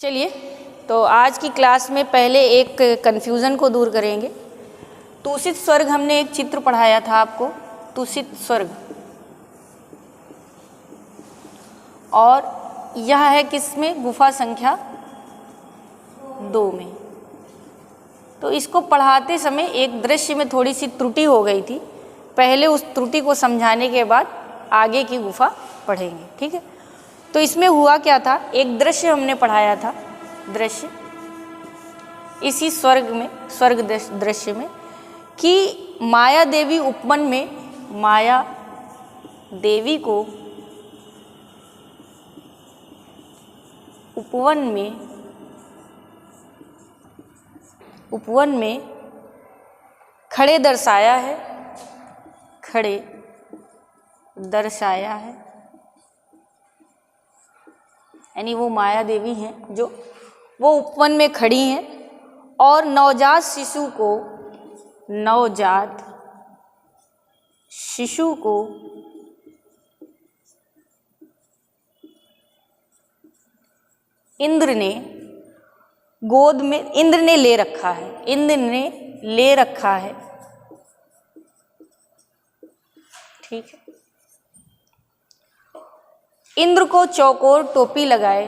चलिए, तो आज की क्लास में पहले एक कन्फ्यूज़न को दूर करेंगे। तुषित स्वर्ग हमने एक चित्र पढ़ाया था आपको, तुषित स्वर्ग, और यह है किसमें? गुफा संख्या 2 में। तो इसको पढ़ाते समय एक दृश्य में थोड़ी सी त्रुटि हो गई थी। पहले उस त्रुटि को समझाने के बाद आगे की गुफा पढ़ेंगे, ठीक है? तो इसमें हुआ क्या था, एक दृश्य हमने पढ़ाया था, दृश्य इसी स्वर्ग में, स्वर्ग दृश्य में, कि माया देवी उपवन में, माया देवी को उपवन में खड़े दर्शाया है, खड़े दर्शाया है, यानी वो माया देवी हैं जो वो उपवन में खड़ी हैं और नवजात शिशु को इंद्र ने गोद में, इंद्र ने ले रखा है, ठीक है? इंद्र को चौकोर टोपी लगाए,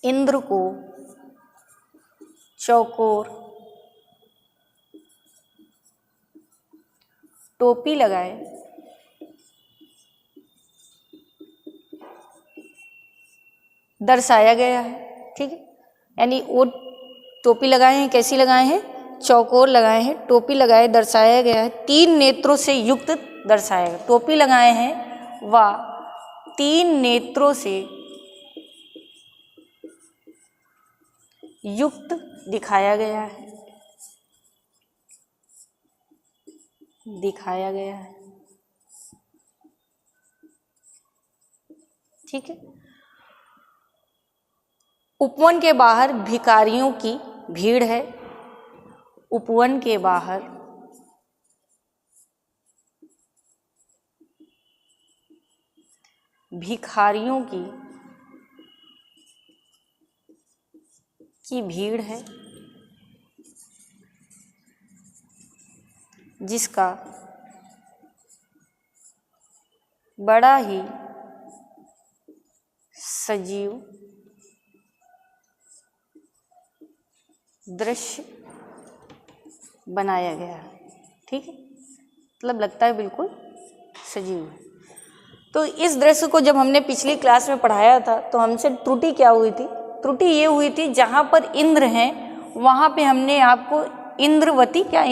इंद्र को चौकोर टोपी लगाए, दर्शाया गया है, ठीक है? यानी वो टोपी लगाए हैं, कैसी लगाए हैं? चौकोर लगाए हैं, टोपी लगाए, दर्शाया गया है, 3 नेत्रों से युक्त दर्शाया गया। टोपी लगाए हैं व 3 नेत्रों से युक्त दिखाया गया है, ठीक है? उपवन के बाहर भिखारियों की भीड़ है, उपवन के बाहर भिखारियों की भीड़ है, जिसका बड़ा ही सजीव दृश्य बनाया गया है, ठीक है? मतलब लगता है बिल्कुल सजीव है। तो इस दृश्य को जब हमने पिछली क्लास में पढ़ाया था तो हमसे त्रुटि क्या हुई थी? त्रुटि ये हुई थी, जहाँ पर इंद्र हैं वहाँ पे हमने आपको इंद्रवती, क्या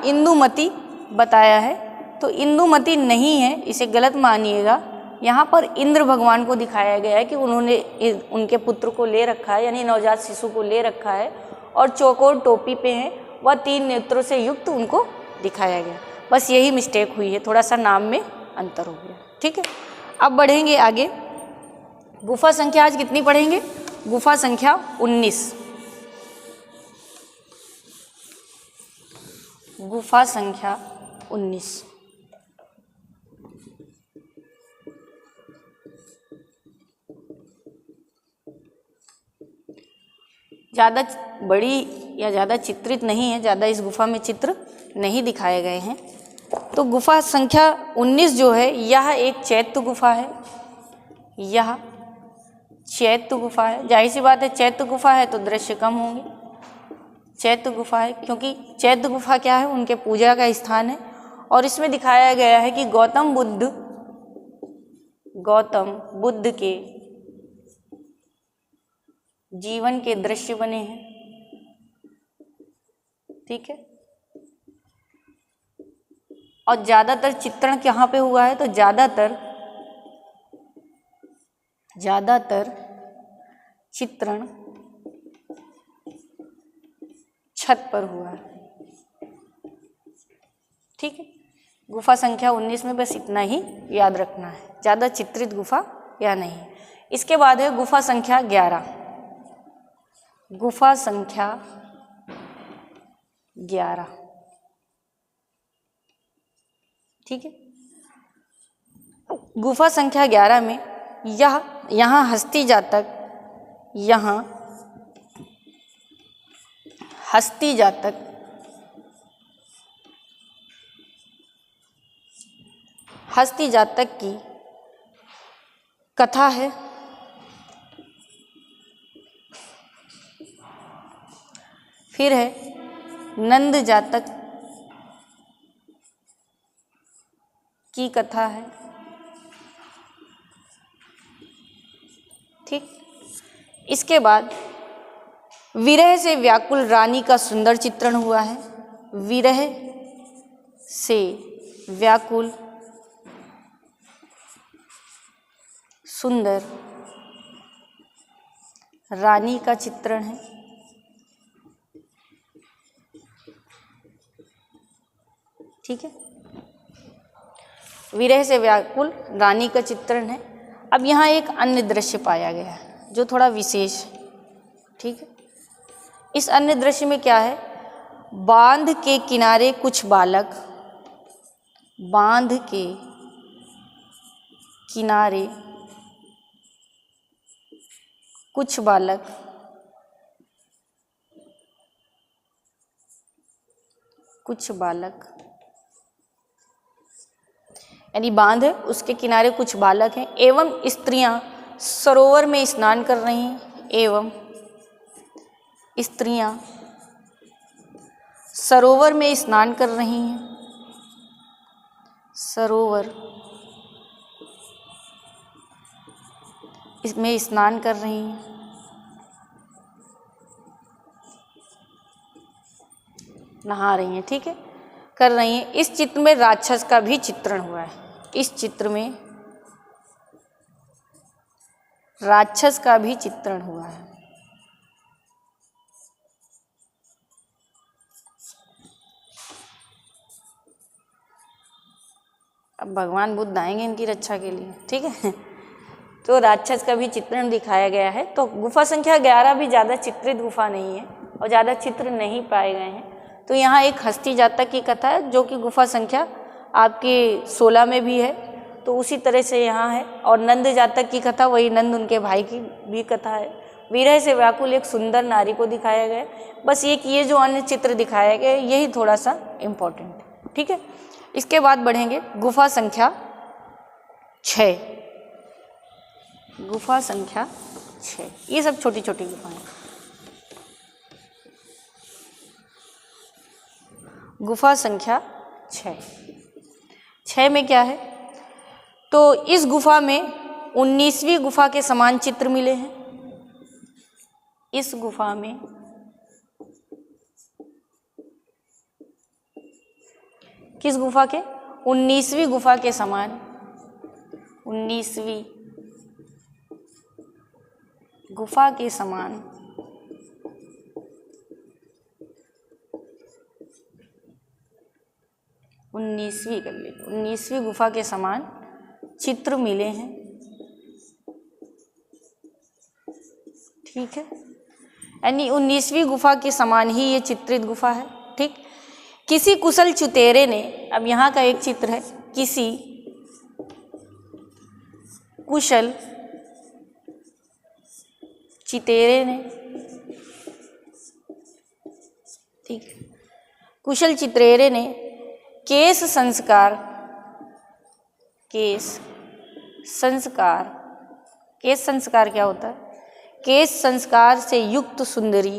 इंदुमती बताया है। तो इंदुमती नहीं है, इसे गलत मानिएगा। यहाँ पर इंद्र भगवान को दिखाया गया है कि उन्होंने उनके पुत्र को ले रखा है, यानी नवजात शिशु को ले रखा है, और चौकोर टोपी पे हैं, वह 3 नेत्रों से युक्त उनको दिखाया गया। बस यही मिस्टेक हुई है, थोड़ा सा नाम में अंतर हो गया, ठीक है? अब बढ़ेंगे आगे। गुफा संख्या आज कितनी पढ़ेंगे? गुफा संख्या 19। गुफा संख्या 19। ज़्यादा बड़ी या ज़्यादा चित्रित नहीं है, ज़्यादा इस गुफा में चित्र नहीं दिखाए गए हैं। तो गुफा संख्या 19 जो है, यह एक चैत्य गुफा है, यह चैत्य गुफा है। जाहिर सी बात है, चैत्य गुफा है तो दृश्य कम होंगे। चैत्य गुफा है क्योंकि चैत्य गुफा क्या है? उनके पूजा का स्थान है, और इसमें दिखाया गया है कि गौतम बुद्ध के जीवन के दृश्य बने हैं, ठीक है? और ज़्यादातर चित्रण कहाँ पे हुआ है? तो ज़्यादातर चित्रण छत पर हुआ है, ठीक है? गुफा संख्या 19 में बस इतना ही याद रखना है, ज़्यादा चित्रित गुफा या नहीं। इसके बाद है गुफा संख्या 11। गुफा संख्या 11, ठीक है? गुफा संख्या 11 में यह यहाँ हस्ती जातक, यहाँ हस्ती जातक, हस्ती जातक की कथा है। फिर है नंद जातक की कथा है। ठीक, इसके बाद विरह से व्याकुल रानी का सुंदर चित्रण हुआ है। विरह से व्याकुल सुंदर रानी का चित्रण है। ठीक है, विरह से व्याकुल रानी का चित्रण है। अब यहाँ एक अन्य दृश्य पाया गया है जो थोड़ा विशेष है। ठीक है, इस अन्य दृश्य में क्या है? बांध के किनारे कुछ बालक, बांध के किनारे कुछ बालक कुछ बालक, यानी बांध है उसके किनारे कुछ बालक हैं एवं स्त्रियां सरोवर में स्नान कर रही हैं। एवं स्त्रियां सरोवर में स्नान कर रही हैं। सरोवर इसमें स्नान कर रही हैं। नहा रही हैं। ठीक है, कर रही हैं। इस चित्र में राक्षस का भी चित्रण हुआ है। इस चित्र में राक्षस का भी चित्रण हुआ है। अब भगवान बुद्ध आएंगे इनकी रक्षा के लिए। ठीक है, तो राक्षस का भी चित्रण दिखाया गया है। तो गुफा संख्या 11 भी ज़्यादा चित्रित गुफा नहीं है और ज़्यादा चित्र नहीं पाए गए हैं। तो यहाँ एक हस्ती जातक की कथा है जो कि गुफा संख्या आपके 16 में भी है, तो उसी तरह से यहाँ है। और नंद जातक की कथा, वही नंद उनके भाई की भी कथा है। विरह से व्याकुल एक सुंदर नारी को दिखाया गया है। बस ये जो अन्य चित्र दिखाया गया है यही थोड़ा सा इम्पोर्टेंट है। ठीक है, इसके बाद बढ़ेंगे गुफा संख्या 6। गुफा संख्या 6, ये सब छोटी छोटी गुफाएं। गुफा संख्या 6 में क्या है? तो इस गुफा में 19वीं गुफा के समान चित्र मिले हैं। इस गुफा में किस गुफा के? 19वीं गुफा के समान, 19वीं गुफा के समान 19वीं कर ले, 19वीं गुफा के समान चित्र मिले हैं। ठीक है, यानी 19वीं गुफा के समान ही ये चित्रित गुफा है। ठीक, किसी कुशल चुतेरे ने, अब यहाँ का एक चित्र है, किसी कुशल चितेरे ने, ठीक, कुशल चित्रेरे ने केश संस्कार, केश संस्कार, केश संस्कार क्या होता है? केश संस्कार से युक्त सुंदरी,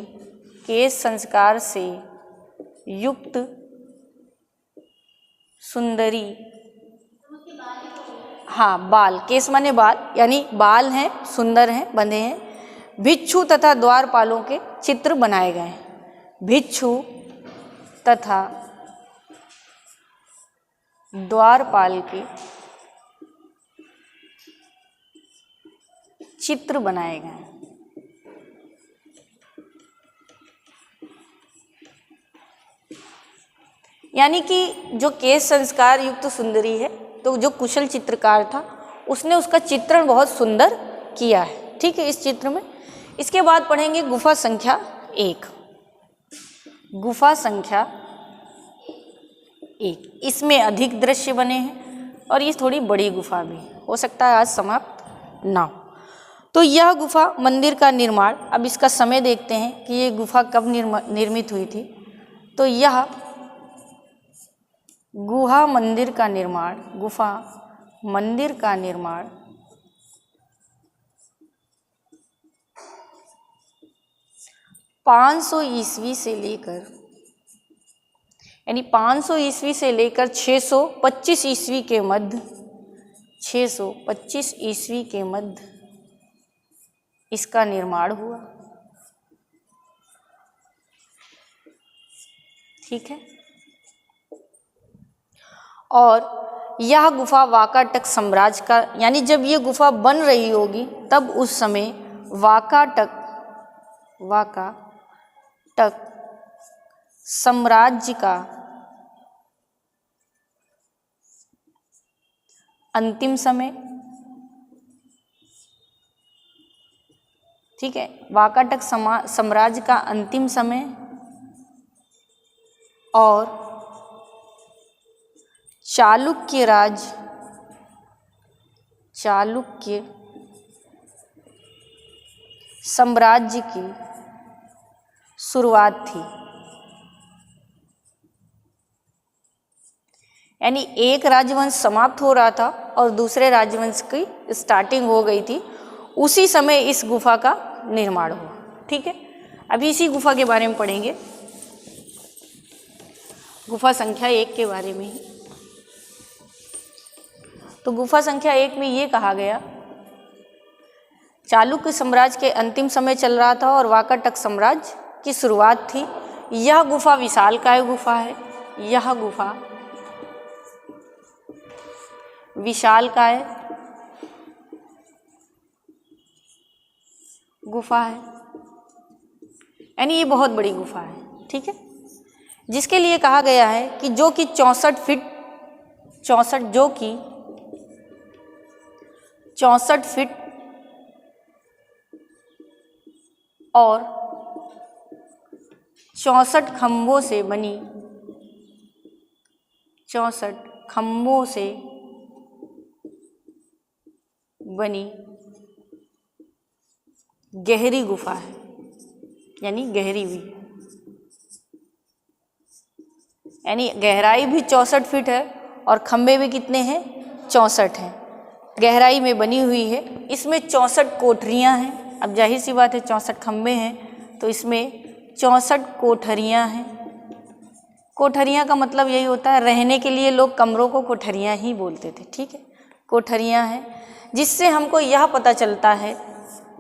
केश संस्कार से युक्त सुंदरी, हाँ बाल, केश माने बाल, यानी बाल हैं, सुंदर हैं, बंधे हैं। भिक्षु तथा द्वारपालों के चित्र बनाए गए हैं। भिक्षु तथा द्वारपाल के चित्र बनाए गए हैं। यानी कि जो केश संस्कार युक्त सुंदरी है, तो जो कुशल चित्रकार था उसने उसका चित्रण बहुत सुंदर किया है। ठीक है, इस चित्र में। इसके बाद पढ़ेंगे गुफा संख्या 1। गुफा संख्या 1, इसमें अधिक दृश्य बने हैं और ये थोड़ी बड़ी गुफा भी हो सकता है आज समाप्त ना हो। तो यह गुफा मंदिर का निर्माण, अब इसका समय देखते हैं कि ये गुफा कब निर्मित हुई थी। तो यह गुहा मंदिर का निर्माण, गुफा मंदिर का निर्माण 500 ईस्वी से लेकर, यानी 500 ईस्वी से लेकर 625 ईस्वी के मध्य, 625 ईस्वी के मध्य इसका निर्माण हुआ। ठीक है। और यह गुफा वाकाटक साम्राज्य का, यानी जब ये गुफा बन रही होगी तब उस समय वाकाटक साम्राज्य का अंतिम समय, ठीक है, वाकाटक साम्राज्य का अंतिम समय और चालुक्य साम्राज्य की शुरुआत थी। यानी एक राजवंश समाप्त हो रहा था और दूसरे राजवंश की स्टार्टिंग हो गई थी, उसी समय इस गुफा का निर्माण हुआ। ठीक है, अभी इसी गुफा के बारे में पढ़ेंगे, गुफा संख्या 1 के बारे में ही। तो गुफा संख्या 1 में ये कहा गया, चालुक्य साम्राज्य के अंतिम समय चल रहा था और वाकाटक साम्राज्य की शुरुआत थी। यह गुफा विशालकाय गुफा है, यह गुफा विशालकाय गुफा है, यानी ये बहुत बड़ी गुफा है। ठीक है, जिसके लिए कहा गया है कि जो कि 64 फीट और 64 खंभों से बनी, 64 खंभों से बनी गहरी गुफा है, यानी गहरी भी, यानी गहराई भी 64 फीट है और खंभे भी कितने हैं, 64 हैं, गहराई में बनी हुई है। इसमें 64 कोठरियाँ हैं। अब जाहिर सी बात है 64 खंभे हैं तो इसमें 64 कोठरियाँ हैं। कोठरियाँ का मतलब यही होता है, रहने के लिए लोग कमरों को कोठरियाँ ही बोलते थे। ठीक है, कोठरियाँ हैं, जिससे हमको यह पता चलता है,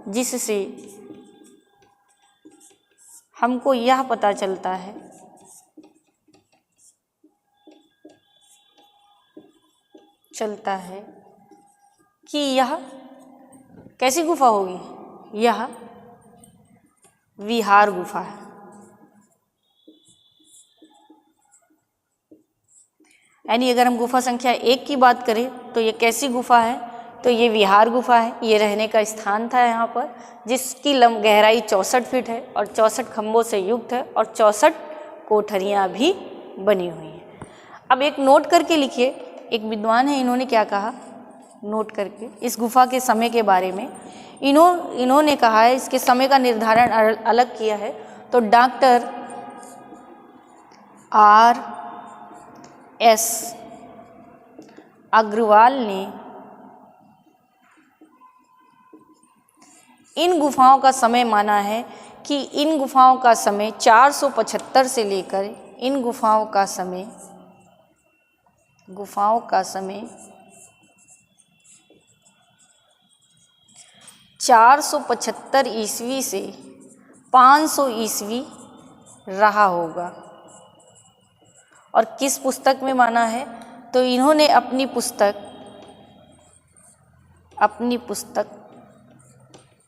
जिससे हमको यह पता चलता है कि यह कैसी गुफा होगी, यह विहार गुफा है। यानी अगर हम गुफा संख्या 1 की बात करें तो ये कैसी गुफा है, तो ये विहार गुफा है। ये रहने का स्थान था यहाँ पर, जिसकी गहराई 64 फीट है और 64 खंभों से युक्त है और 64 कोठरियाँ भी बनी हुई हैं। अब एक नोट करके लिखिए, एक विद्वान है, इन्होंने क्या कहा, नोट करके इस गुफा के समय के बारे में इन्होंने कहा है, इसके समय का निर्धारण अलग किया है। तो डॉक्टर R.S. अग्रवाल ने इन गुफाओं का समय माना है कि इन गुफाओं का समय 475 से लेकर इन गुफाओं का समय 475 ईस्वी से 500 ईस्वी रहा होगा। और किस पुस्तक में माना है, तो इन्होंने अपनी पुस्तक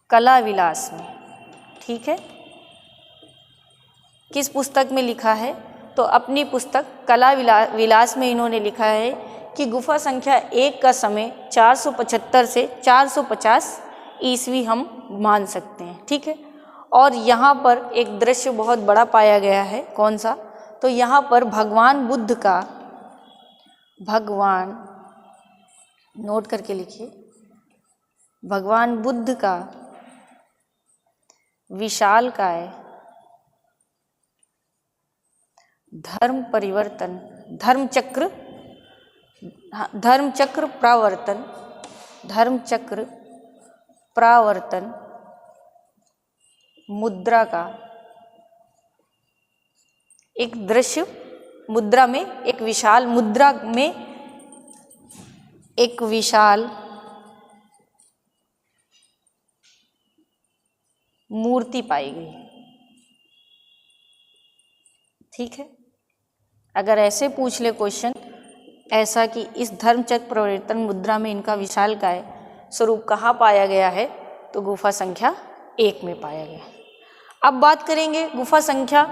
कला विलास में, ठीक है, किस पुस्तक में लिखा है, तो अपनी पुस्तक कला विलास में इन्होंने लिखा है कि गुफा संख्या 1 का समय 475 से 450 ईस्वी हम मान सकते हैं। ठीक है, और यहाँ पर एक दृश्य बहुत बड़ा पाया गया है, कौन सा, तो यहाँ पर भगवान बुद्ध का, नोट करके लिखिए, भगवान बुद्ध का विशालकाय धर्म परिवर्तन, धर्मचक्र प्रावर्तन, धर्मचक्र प्रावर्तन मुद्रा का एक दृश्य, मुद्रा में एक विशाल, मुद्रा में एक विशाल मूर्ति पाई गई। ठीक है, अगर ऐसे पूछ ले क्वेश्चन ऐसा कि इस धर्मचक्र प्रवर्तन मुद्रा में इनका विशालकाय स्वरूप कहाँ पाया गया है, तो गुफा संख्या 1 में पाया गया। अब बात करेंगे गुफा संख्या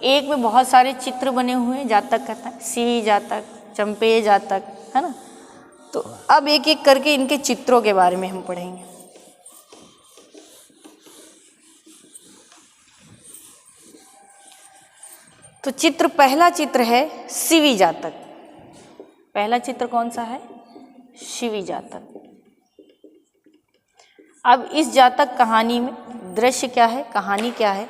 1 में बहुत सारे चित्र बने हुए हैं, जातक कहता है, शिवी जातक, चंपेय जातक, है ना। तो अब एक एक करके इनके चित्रों के बारे में हम पढ़ेंगे। तो चित्र, पहला चित्र है शिवी जातक। पहला चित्र कौन सा है? शिवी जातक। अब इस जातक कहानी में दृश्य क्या है, कहानी क्या है?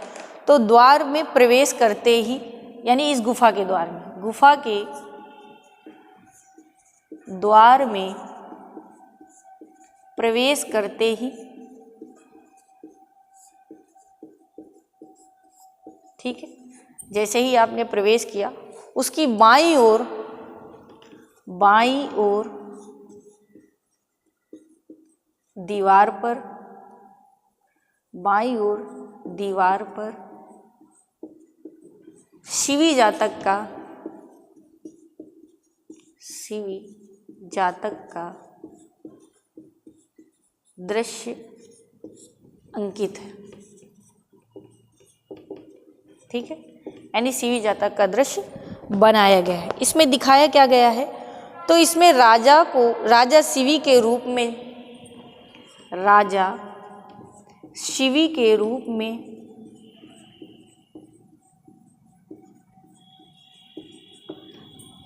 तो द्वार में प्रवेश करते ही, यानी इस गुफा के द्वार में, गुफा के द्वार में प्रवेश करते ही, ठीक है, जैसे ही आपने प्रवेश किया उसकी बाईं ओर दीवार पर, बाईं ओर दीवार पर शिवी जातक का दृश्य अंकित है। ठीक है, यानी शिवी जातक का दृश्य बनाया गया है। इसमें दिखाया क्या गया है? तो इसमें राजा शिवी के रूप में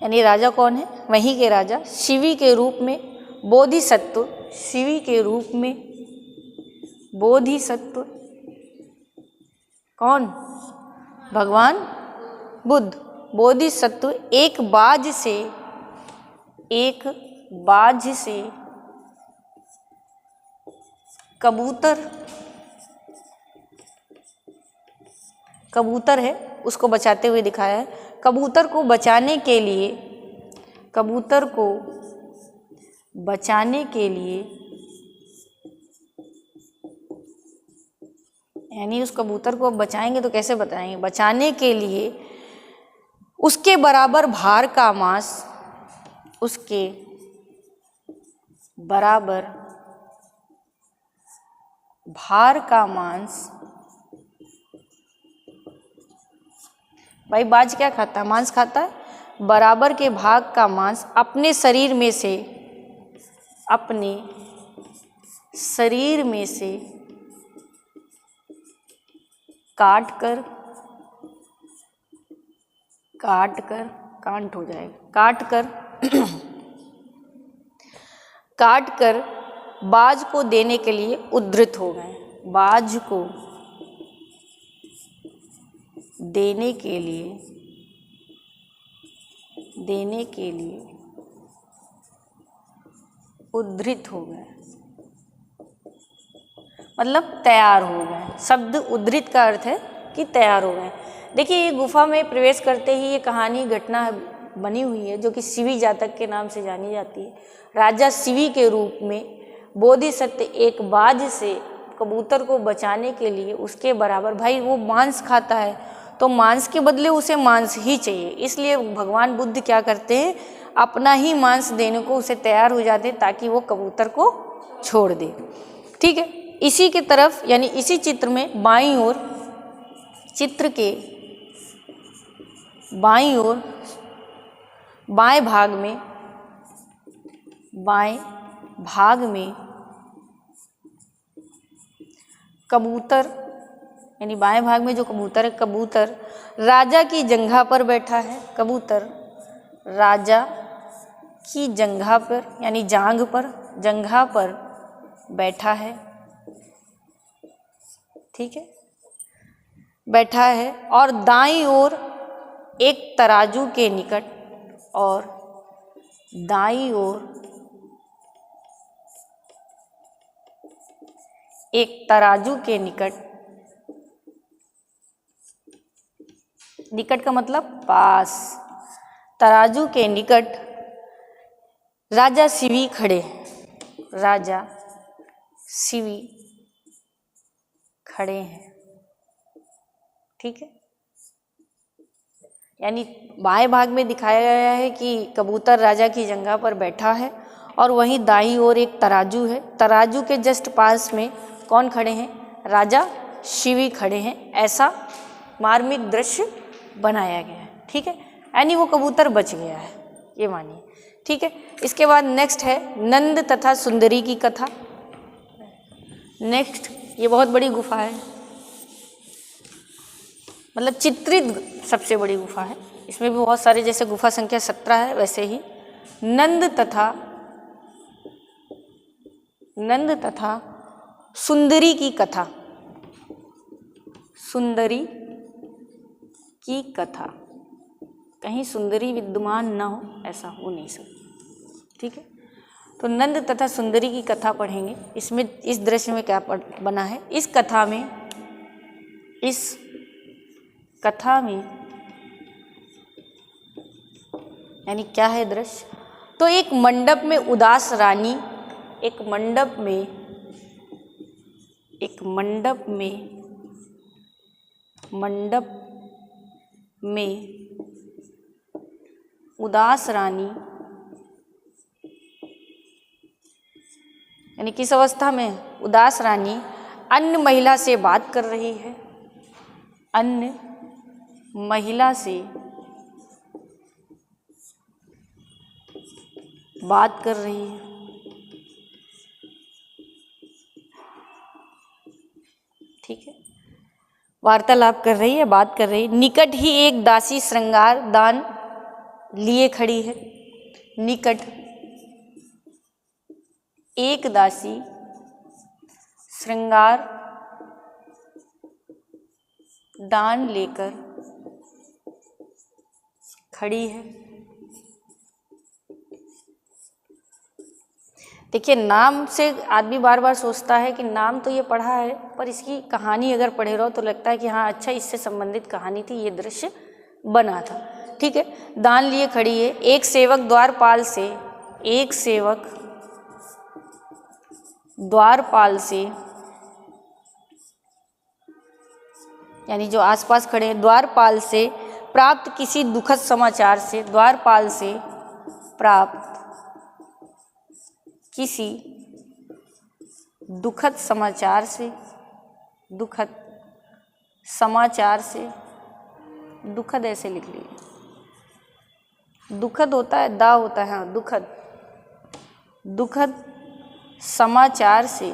यानी राजा कौन है? वहीं के राजा शिवी के रूप में, बोधिसत्व, शिवी के रूप में बोधिसत्व कौन? भगवान बुद्ध। बोधिसत्व एक बाज से कबूतर है, उसको बचाते हुए दिखाया है। कबूतर को बचाने के लिए यानी उस कबूतर को अब बचाएंगे तो कैसे बताएंगे? बचाने के लिए उसके बराबर भार का मांस, उसके बराबर भार का मांस, भाई बाज क्या खाता है? मांस खाता है। बराबर के भाग का मांस अपने शरीर में से काट कर कांट हो जाएगा, काट कर बाज को देने के लिए उद्धृत हो गए। बाज को देने के लिए उद्धृत हो गए, मतलब तैयार हो गए। शब्द उद्धृत का अर्थ है कि तैयार हो गए। देखिए, ये गुफा में प्रवेश करते ही ये कहानी, घटना बनी हुई है जो कि शिवी जातक के नाम से जानी जाती है। राजा शिवी के रूप में बोधिसत्व एक बाज से कबूतर को बचाने के लिए उसके बराबर, भाई वो मांस खाता है तो मांस के बदले उसे मांस ही चाहिए, इसलिए भगवान बुद्ध क्या करते हैं? अपना ही मांस देने को उसे तैयार हो जाते हैं ताकि वो कबूतर को छोड़ दे। ठीक है, इसी के तरफ यानी इसी चित्र में बाईं ओर, चित्र के बाईं ओर बाएं भाग में कबूतर, यानी बाएं भाग में जो कबूतर है, कबूतर राजा की जंघा पर बैठा है। कबूतर राजा की जंघा पर यानी जंघा पर बैठा है, ठीक है, बैठा है और दाईं ओर एक तराजू के निकट, और दाईं ओर एक तराजू के निकट, निकट का मतलब पास, तराजू के निकट राजा शिवी खड़े हैं, राजा शिवी खड़े हैं, ठीक है। यानी बाएं भाग में दिखाया गया है कि कबूतर राजा की जंघा पर बैठा है और वहीं दाईं ओर एक तराजू है, तराजू के जस्ट पास में कौन खड़े हैं, राजा शिवी खड़े हैं, ऐसा मार्मिक दृश्य बनाया गया है, ठीक है। यानी वो कबूतर बच गया है, ये मानिए, ठीक है। इसके बाद नेक्स्ट है नंद तथा सुंदरी की कथा। नेक्स्ट, ये बहुत बड़ी गुफा है, मतलब चित्रित सबसे बड़ी गुफा है, इसमें भी बहुत सारे, जैसे गुफा संख्या 17 है वैसे ही नंद तथा सुंदरी की कथा, सुंदरी की कथा, कहीं सुंदरी विद्यमान ना हो ऐसा हो नहीं सकता, ठीक है। तो नंद तथा सुंदरी की कथा पढ़ेंगे। इसमें इस दृश्य में क्या बना है, इस कथा में यानी क्या है दृश्य, तो एक मंडप में उदास रानी, एक मंडप में उदास रानी, यानी किस अवस्था में, उदास रानी अन्य महिला से बात कर रही है, अन्य महिला से बात कर रही है, ठीक है, वार्तालाप कर रही है, बात कर रही है। निकट ही एक दासी श्रृंगार दान लिए खड़ी है, निकट एक दासी श्रृंगार दान लेकर खड़ी है। देखिए, नाम से आदमी बार बार सोचता है कि नाम तो ये पढ़ा है, पर इसकी कहानी अगर पढ़े रहो तो लगता है कि हाँ अच्छा, इससे संबंधित कहानी थी, ये दृश्य बना था, ठीक है। दान लिए खड़ी है, एक सेवक द्वारपाल से, यानी जो आसपास खड़े हैं, द्वारपाल से प्राप्त किसी दुखद समाचार से, द्वारपाल से प्राप्त किसी दुखद समाचार से, दुखद ऐसे लिख लीजिए, दुखद होता है, दा होता है, हाँ, दुखद समाचार से,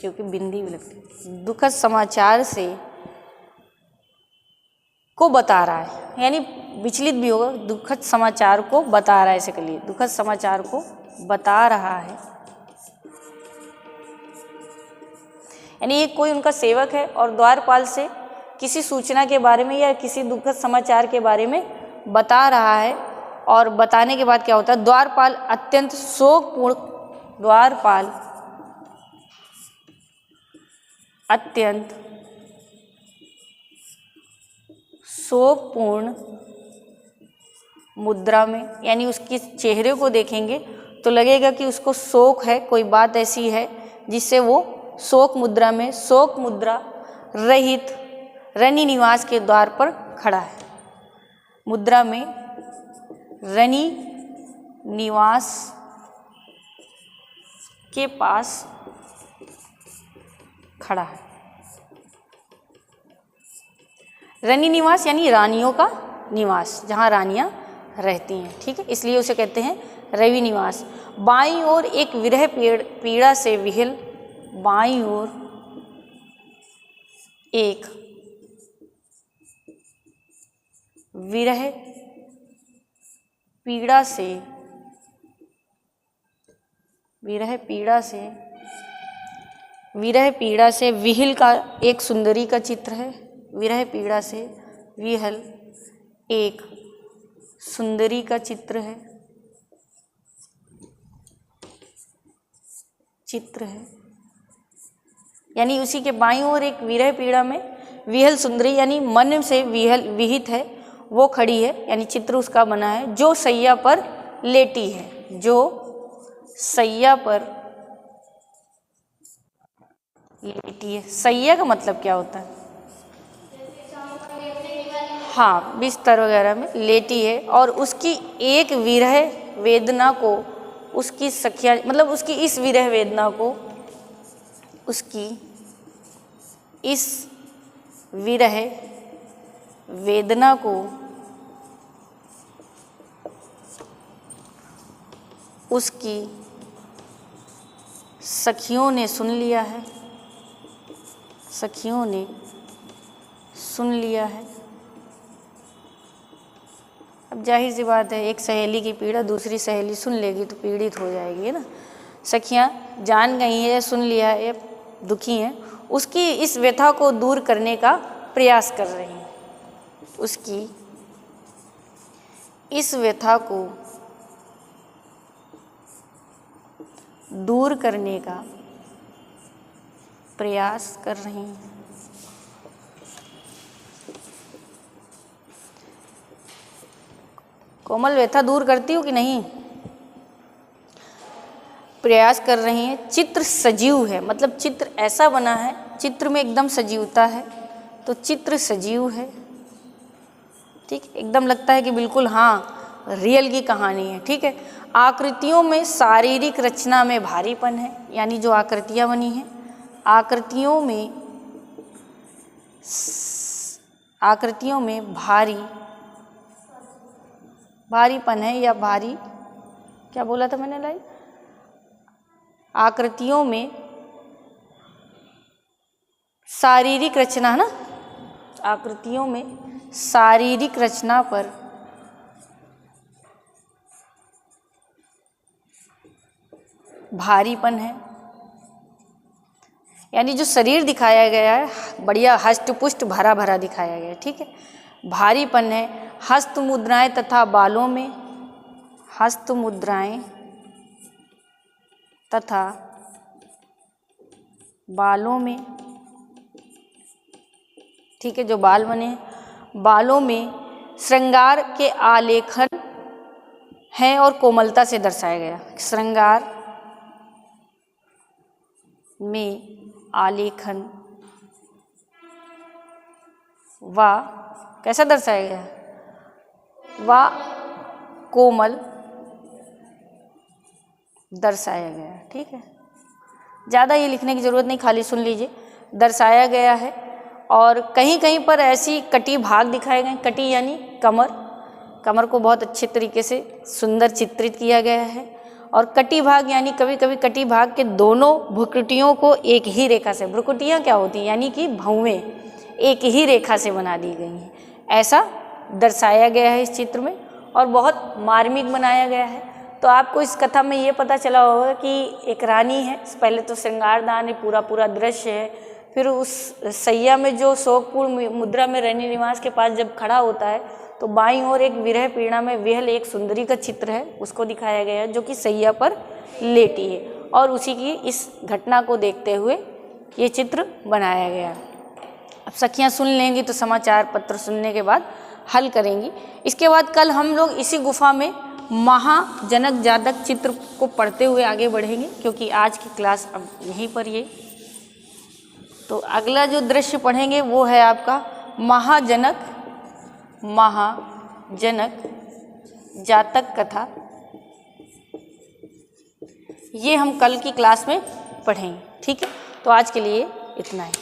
क्योंकि बिंदी भी लगती है, दुखद समाचार से को बता रहा है, यानी विचलित भी होगा, दुखद समाचार को बता रहा है, ऐसे के लिए दुखद समाचार को बता रहा है, यानी ये कोई उनका सेवक है और द्वारपाल से किसी सूचना के बारे में या किसी दुखद समाचार के बारे में बता रहा है। और बताने के बाद क्या होता है, द्वारपाल अत्यंत शोकपूर्ण, द्वारपाल अत्यंत शोकपूर्ण मुद्रा में, यानी उसके चेहरे को देखेंगे तो लगेगा कि उसको शोक है, कोई बात ऐसी है जिससे वो शोक मुद्रा में, शोक मुद्रा रहित रनी निवास के द्वार पर खड़ा है, मुद्रा में रनी निवास के पास खड़ा है। रनी निवास यानी रानियों का निवास, जहाँ रानियां रहती हैं, ठीक है, इसलिए उसे कहते हैं रवि निवास। बाईं ओर एक विरह पीड़ा से विहिल, बाईं ओर एक विरह पीड़ा से विरह पीड़ा से विहल का एक सुंदरी का चित्र है। विरह पीड़ा से विहल एक सुंदरी का चित्र है। यानी उसी के बाईं ओर एक विरह पीड़ा में विहल सुंदरी यानी मन से विहित है, वो खड़ी है, यानी चित्र उसका बना है, जो सैया पर लेटी है। जो सैया पर लेटी है। सैया का मतलब क्या होता है? हाँ, बिस्तर वगैरह में लेटी है और उसकी एक विरह वेदना को उसकी सखिया, मतलब उसकी इस विरह वेदना को, उसकी इस विरह वेदना को उसकी सखियों ने सुन लिया है। सखियों ने सुन लिया है। अब जाहिर सी बात है, एक सहेली की पीड़ा दूसरी सहेली सुन लेगी तो पीड़ित हो जाएगी, है ना। सखियां जान गई है, सुन लिया है, दुखी हैं, उसकी इस व्यथा को दूर करने का प्रयास कर रही हैं। उसकी इस व्यथा को दूर करने का प्रयास कर रही हैं। कोमल व्यथा दूर करती हो कि नहीं? प्रयास कर रही हैं। चित्र सजीव है, मतलब चित्र ऐसा बना है, चित्र में एकदम सजीवता है, तो चित्र सजीव है। ठीक, एकदम लगता है कि बिल्कुल हाँ रियल की कहानी है। ठीक है। आकृतियों में शारीरिक रचना में भारीपन है, यानी जो आकृतियाँ बनी हैं, आकृतियों में भारीपन है, या भारी, क्या बोला था मैंने लाइन? आकृतियों में शारीरिक रचना, है ना, आकृतियों में शारीरिक रचना पर भारीपन है, यानी जो शरीर दिखाया गया है बढ़िया हष्ट पुष्ट भरा भरा दिखाया गया है। ठीक है। भारीपन है। हस्त मुद्राएं तथा बालों में, हस्त मुद्राएं तथा बालों में, ठीक है, जो बाल बने हैं, बालों में श्रृंगार के आलेखन हैं और कोमलता से दर्शाया गया। श्रृंगार में आलेखन व कैसा दर्शाया गया? व कोमल दर्शाया गया। ठीक है। ज़्यादा ये लिखने की ज़रूरत नहीं, खाली सुन लीजिए। दर्शाया गया है और कहीं कहीं पर ऐसी कटी भाग दिखाए गए। कटी यानी कमर को बहुत अच्छे तरीके से सुंदर चित्रित किया गया है। और कटी भाग यानी कभी कभी कटी भाग के दोनों भ्रुकुटियों को एक ही रेखा से, भ्रुकुटियाँ क्या होती हैं, यानी कि भौवें एक ही रेखा से बना दी गई हैं, ऐसा दर्शाया गया है इस चित्र में और बहुत मार्मिक बनाया गया है। तो आपको इस कथा में ये पता चला होगा कि एक रानी है, पहले तो श्रृंगारदान है, पूरा दृश्य है, फिर उस सैया में जो शोकपूर्ण मुद्रा में रैनी निवास के पास जब खड़ा होता है तो बाईं ओर एक विरह पीड़ा में विहल एक सुंदरी का चित्र है, उसको दिखाया गया है जो कि सैया पर लेटी है और उसी की इस घटना को देखते हुए ये चित्र बनाया गया। अब सखियाँ सुन लेंगी तो समाचार पत्र सुनने के बाद हल करेंगी। इसके बाद कल हम लोग इसी गुफा में महाजनक जातक चित्र को पढ़ते हुए आगे बढ़ेंगे, क्योंकि आज की क्लास अब यहीं पर ये। तो अगला जो दृश्य पढ़ेंगे वो है आपका महाजनक जातक कथा। ये हम कल की क्लास में पढ़ेंगे। ठीक है। तो आज के लिए इतना ही।